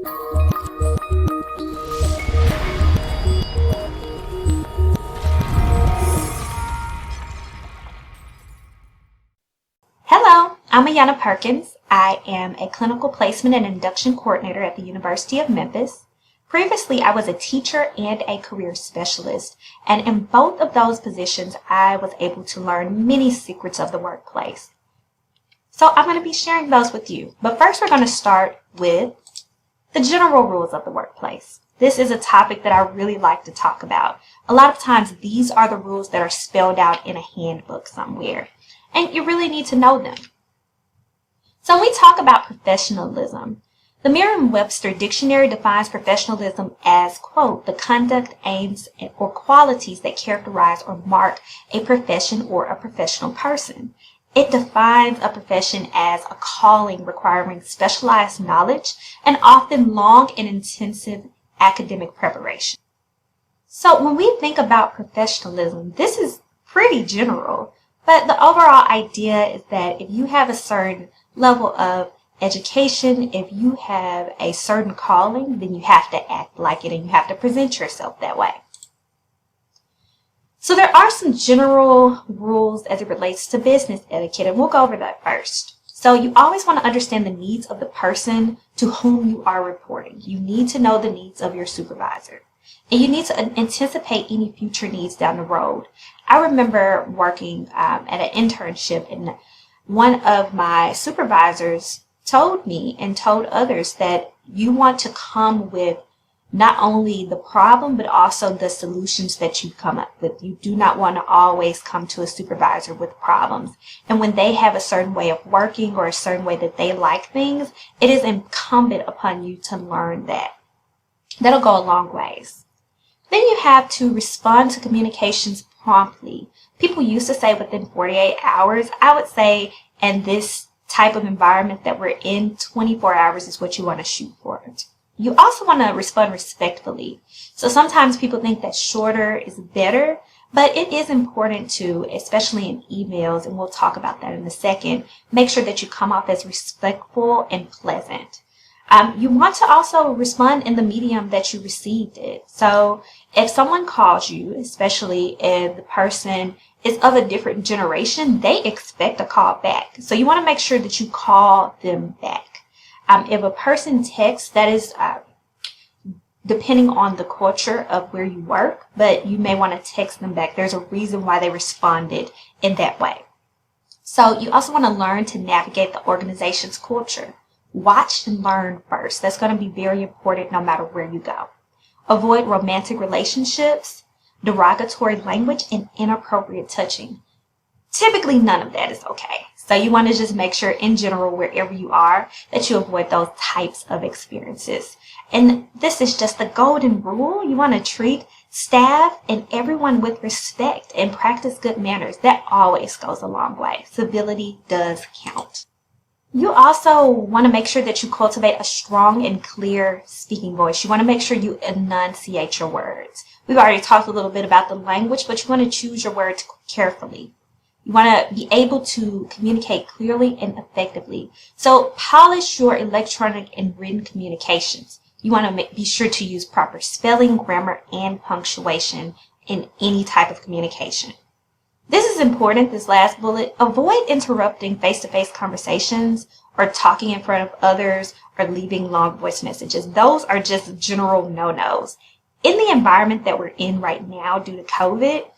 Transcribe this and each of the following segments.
Hello, I'm Ayanna Perkins. I am a clinical placement and induction coordinator at the University of Memphis. Previously, I was a teacher and a career specialist, and in both of those positions, I was able to learn many secrets of the workplace. So I'm going to be sharing those with you. But first, we're going to start with the general rules of the workplace. This is a topic that I really like to talk about. A lot of times, these are the rules that are spelled out in a handbook somewhere, and you really need to know them. So when we talk about professionalism, the Merriam-Webster Dictionary defines professionalism as, quote, the conduct, aims, or qualities that characterize or mark a profession or a professional person. It defines a profession as a calling requiring specialized knowledge and often long and intensive academic preparation. So when we think about professionalism, this is pretty general, but the overall idea is that if you have a certain level of education, if you have a certain calling, then you have to act like it and you have to present yourself that way. So there are some general rules as it relates to business etiquette, and we'll go over that first. So you always want to understand the needs of the person to whom you are reporting. You need to know the needs of your supervisor, and you need to anticipate any future needs down the road. I remember working at an internship, and one of my supervisors told me and told others that you want to come with not only the problem, but also the solutions that you come up with. You do not want to always come to a supervisor with problems. And when they have a certain way of working or a certain way that they like things, it is incumbent upon you to learn that. That'll go a long ways. Then you have to respond to communications promptly. People used to say within 48 hours. I would say in this type of environment that we're in, 24 hours is what you want to shoot for. You also want to respond respectfully. So sometimes people think that shorter is better, but it is important to, especially in emails, and we'll talk about that in a second, make sure that you come off as respectful and pleasant. You want to also respond in the medium that you received it. So if someone calls you, especially if the person is of a different generation, they expect a call back. So you want to make sure that you call them back. If a person texts, that is depending on the culture of where you work, but you may want to text them back. There's a reason why they responded in that way. So you also want to learn to navigate the organization's culture. Watch and learn first. That's going to be very important no matter where you go. Avoid romantic relationships, derogatory language, and inappropriate touching. Typically, none of that is okay. So you want to just make sure in general, wherever you are, that you avoid those types of experiences. And this is just the golden rule. You want to treat staff and everyone with respect and practice good manners. That always goes a long way. Civility does count. You also want to make sure that you cultivate a strong and clear speaking voice. You want to make sure you enunciate your words. We've already talked a little bit about the language, but you want to choose your words carefully. You want to be able to communicate clearly and effectively. So polish your electronic and written communications. You want to be sure to use proper spelling, grammar, and punctuation in any type of communication. This is important, this last bullet. Avoid interrupting face-to-face conversations or talking in front of others or leaving long voice messages. Those are just general no-nos. In the environment that we're in right now due to COVID,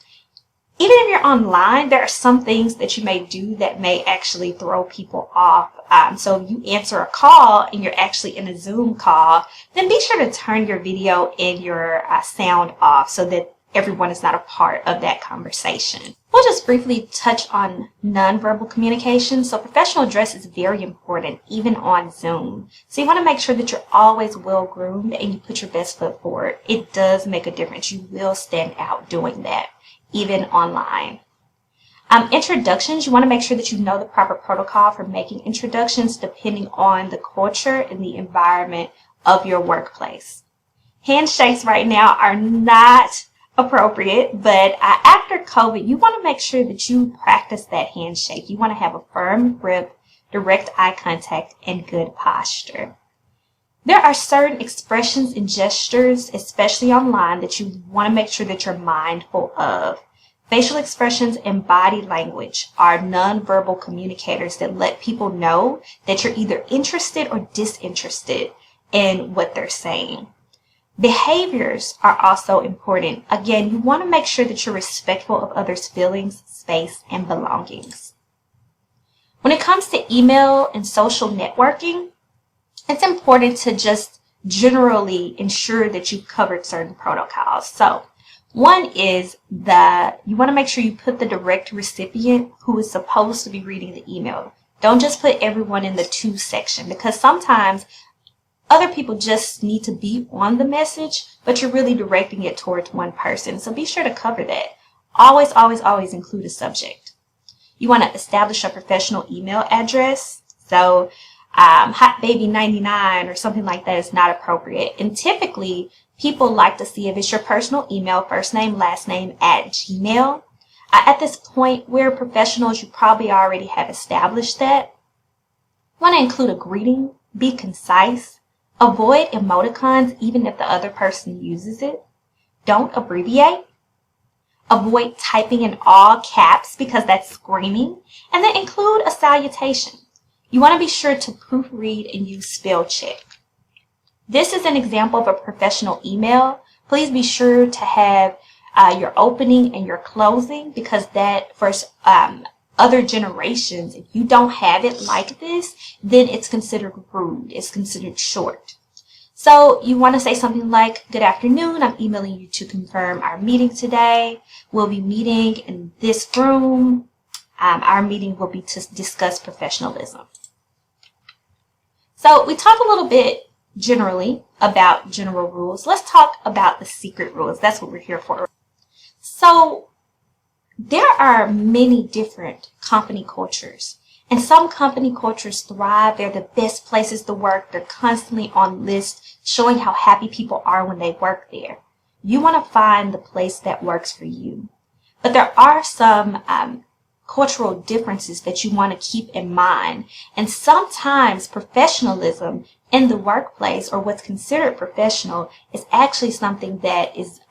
even if you're online, there are some things that you may do that may actually throw people off. So if you answer a call and you're actually in a Zoom call, then be sure to turn your video and your sound off so that everyone is not a part of that conversation. We'll just briefly touch on nonverbal communication. So professional dress is very important, even on Zoom. So you want to make sure that you're always well-groomed and you put your best foot forward. It does make a difference. You will stand out doing that, even online. Introductions, you want to make sure that you know the proper protocol for making introductions depending on the culture and the environment of your workplace. Handshakes right now are not appropriate, but after COVID, you want to make sure that you practice that handshake. You want to have a firm grip, direct eye contact, and good posture. There are certain expressions and gestures, especially online, that you want to make sure that you're mindful of. Facial expressions and body language are nonverbal communicators that let people know that you're either interested or disinterested in what they're saying. Behaviors are also important. Again, you want to make sure that you're respectful of others' feelings, space, and belongings. When it comes to email and social networking, it's important to just generally ensure that you've covered certain protocols. So one is that you want to make sure you put the direct recipient who is supposed to be reading the email. Don't just put everyone in the to section, because sometimes other people just need to be on the message, but you're really directing it towards one person. So be sure to cover that. Always, always, always include a subject. You want to establish a professional email address. So hotbaby99 or something like that is not appropriate. And typically, people like to see if it's your personal email, first name, last name, @Gmail. At this point, we're professionals. You probably already have established that. You want to include a greeting. Be concise. Avoid emoticons even if the other person uses it. Don't abbreviate. Avoid typing in all caps because that's screaming. And then include a salutation. You want to be sure to proofread and use spell check. This is an example of a professional email. Please be sure to have your opening and your closing, because that for other generations, if you don't have it like this, then it's considered rude. It's considered short. So you want to say something like, "Good afternoon, I'm emailing you to confirm our meeting today. We'll be meeting in this room. Our meeting will be to discuss professionalism." So we talked a little bit generally about general rules. Let's talk about the secret rules. That's what we're here for. So there are many different company cultures, and some company cultures thrive. They're the best places to work. They're constantly on lists showing how happy people are when they work there. You want to find the place that works for you. But there are some cultural differences that you want to keep in mind. And sometimes professionalism in the workplace, or what's considered professional, is actually something that is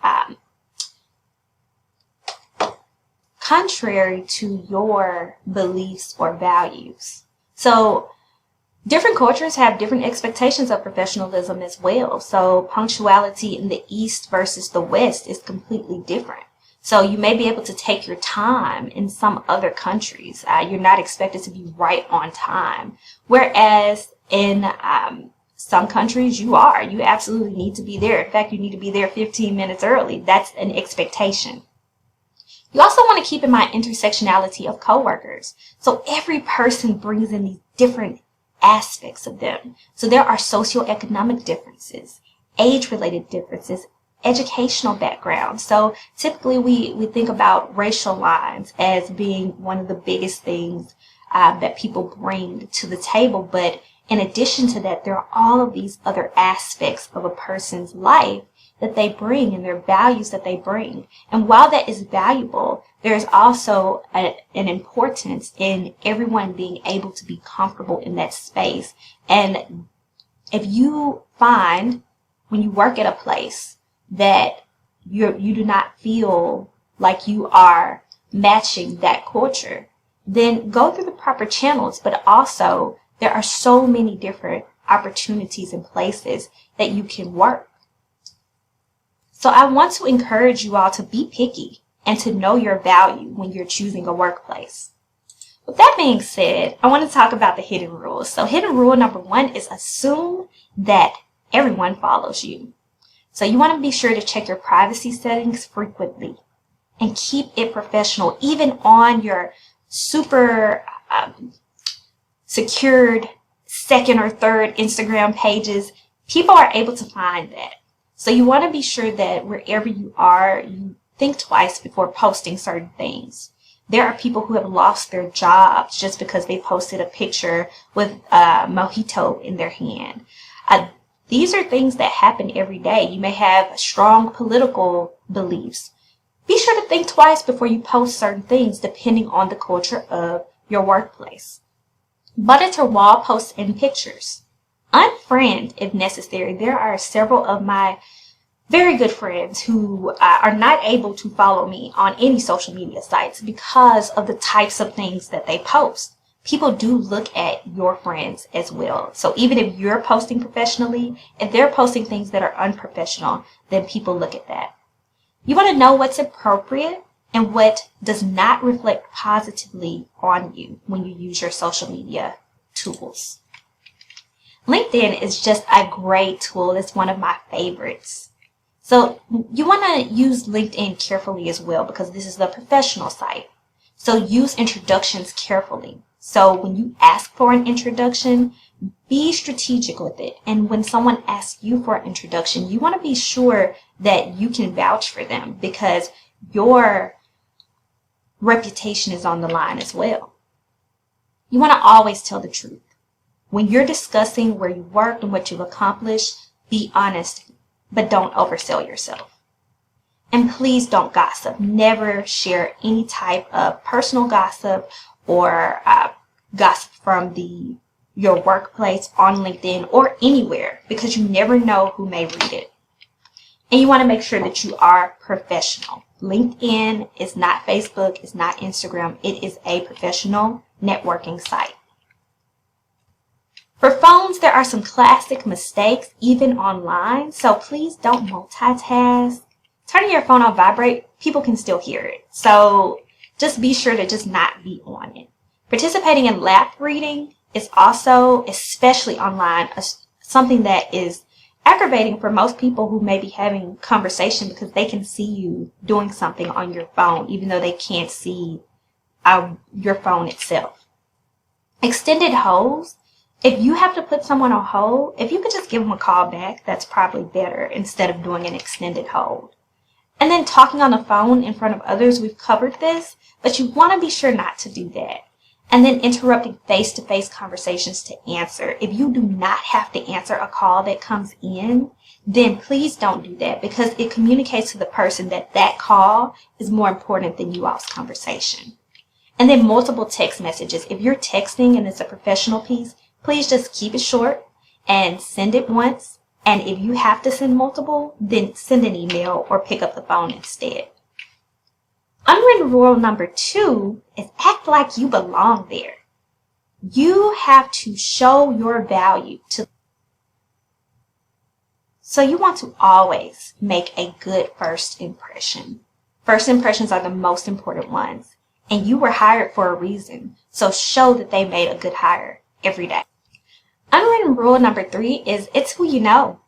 contrary to your beliefs or values. So different cultures have different expectations of professionalism as well. So punctuality in the East versus the West is completely different. So you may be able to take your time in some other countries. You're not expected to be right on time. Whereas in some countries you are. You absolutely need to be there. In fact, you need to be there 15 minutes early. That's an expectation. You also want to keep in mind intersectionality of coworkers. So every person brings in these different aspects of them. So there are socioeconomic differences, age-related differences, educational background. So typically we think about racial lines as being one of the biggest things that people bring to the table. But in addition to that, there are all of these other aspects of a person's life that they bring and their values that they bring. And while that is valuable, there's also an importance in everyone being able to be comfortable in that space. And if you find when you work at a place that you do not feel like you are matching that culture, then go through the proper channels. But also, there are so many different opportunities and places that you can work. So I want to encourage you all to be picky and to know your value when you're choosing a workplace. With that being said, I want to talk about the hidden rules. So hidden rule number 1 is assume that everyone follows you. So you want to be sure to check your privacy settings frequently and keep it professional. Even on your super secured second or third Instagram pages, people are able to find that. So you want to be sure that wherever you are, you think twice before posting certain things. There are people who have lost their jobs just because they posted a picture with a mojito in their hand. These are things that happen every day. You may have strong political beliefs. Be sure to think twice before you post certain things depending on the culture of your workplace. Monitor wall posts and pictures. Unfriend if necessary. There are several of my very good friends who are not able to follow me on any social media sites because of the types of things that they post. People do look at your friends as well. So even if you're posting professionally, if they're posting things that are unprofessional, then people look at that. You want to know what's appropriate and what does not reflect positively on you when you use your social media tools. LinkedIn is just a great tool. It's one of my favorites. So you want to use LinkedIn carefully as well because this is the professional site. So use introductions carefully. So when you ask for an introduction, be strategic with it. And when someone asks you for an introduction, you want to be sure that you can vouch for them because your reputation is on the line as well. You want to always tell the truth. When you're discussing where you worked and what you've accomplished, be honest, but don't oversell yourself. And please don't gossip. Never share any type of personal gossip or gossip from your workplace on LinkedIn or anywhere because you never know who may read it. And you want to make sure that you are professional. LinkedIn is not Facebook, it's not Instagram. It is a professional networking site. For phones, there are some classic mistakes, even online, so please don't multitask. Turning your phone on vibrate, people can still hear it. So just be sure to just not be on it. Participating in lap reading is also, especially online, something that is aggravating for most people who may be having conversation because they can see you doing something on your phone, even though they can't see your phone itself. Extended holds. If you have to put someone on hold, if you could just give them a call back, that's probably better instead of doing an extended hold. And then talking on the phone in front of others, we've covered this, but you want to be sure not to do that. And then interrupting face-to-face conversations to answer. If you do not have to answer a call that comes in, then please don't do that because it communicates to the person that that call is more important than you all's conversation. And then multiple text messages. If you're texting and it's a professional piece, please just keep it short and send it once. And if you have to send multiple, then send an email or pick up the phone instead. Unwritten rule number 2 is act like you belong there. You have to show your value to. So you want to always make a good first impression. First impressions are the most important ones. And you were hired for a reason. So show that they made a good hire every day. Unwritten rule number 3 is it's who you know.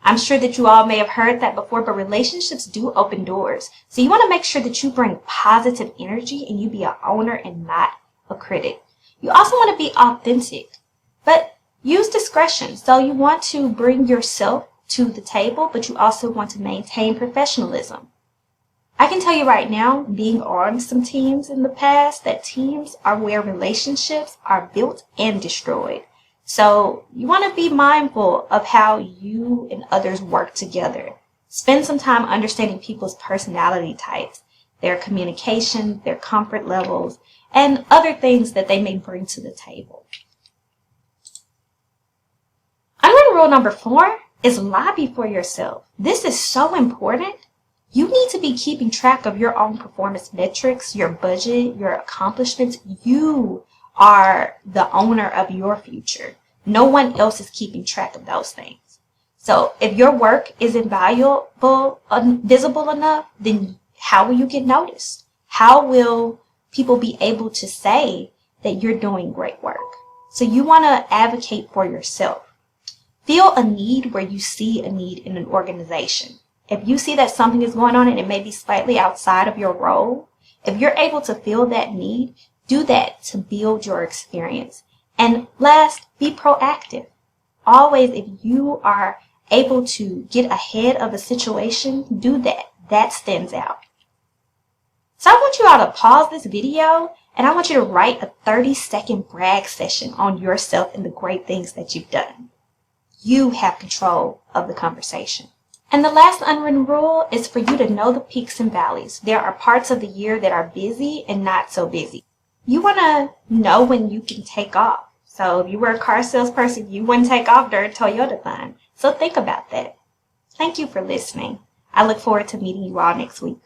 I'm sure that you all may have heard that before, but relationships do open doors. So you want to make sure that you bring positive energy and you be an owner and not a critic. You also want to be authentic, but use discretion. So you want to bring yourself to the table, but you also want to maintain professionalism. I can tell you right now, being on some teams in the past, that teams are where relationships are built and destroyed. So you want to be mindful of how you and others work together. Spend some time understanding people's personality types, their communication, their comfort levels, and other things that they may bring to the table. Unwritten rule number 4 is lobby for yourself. This is so important. You need to be keeping track of your own performance metrics, your budget, your accomplishments. You are the owner of your future. No one else is keeping track of those things. So if your work isn't valuable, visible enough, then how will you get noticed? How will people be able to say that you're doing great work? So you want to advocate for yourself. Feel a need where you see a need in an organization. If you see that something is going on and it may be slightly outside of your role, if you're able to feel that need, do that to build your experience. And last, be proactive. Always, if you are able to get ahead of a situation, do that. That stands out. So I want you all to pause this video and I want you to write a 30-second brag session on yourself and the great things that you've done. You have control of the conversation. And the last unwritten rule is for you to know the peaks and valleys. There are parts of the year that are busy and not so busy. You want to know when you can take off. So if you were a car salesperson, you wouldn't take off their Toyota sign. So think about that. Thank you for listening. I look forward to meeting you all next week.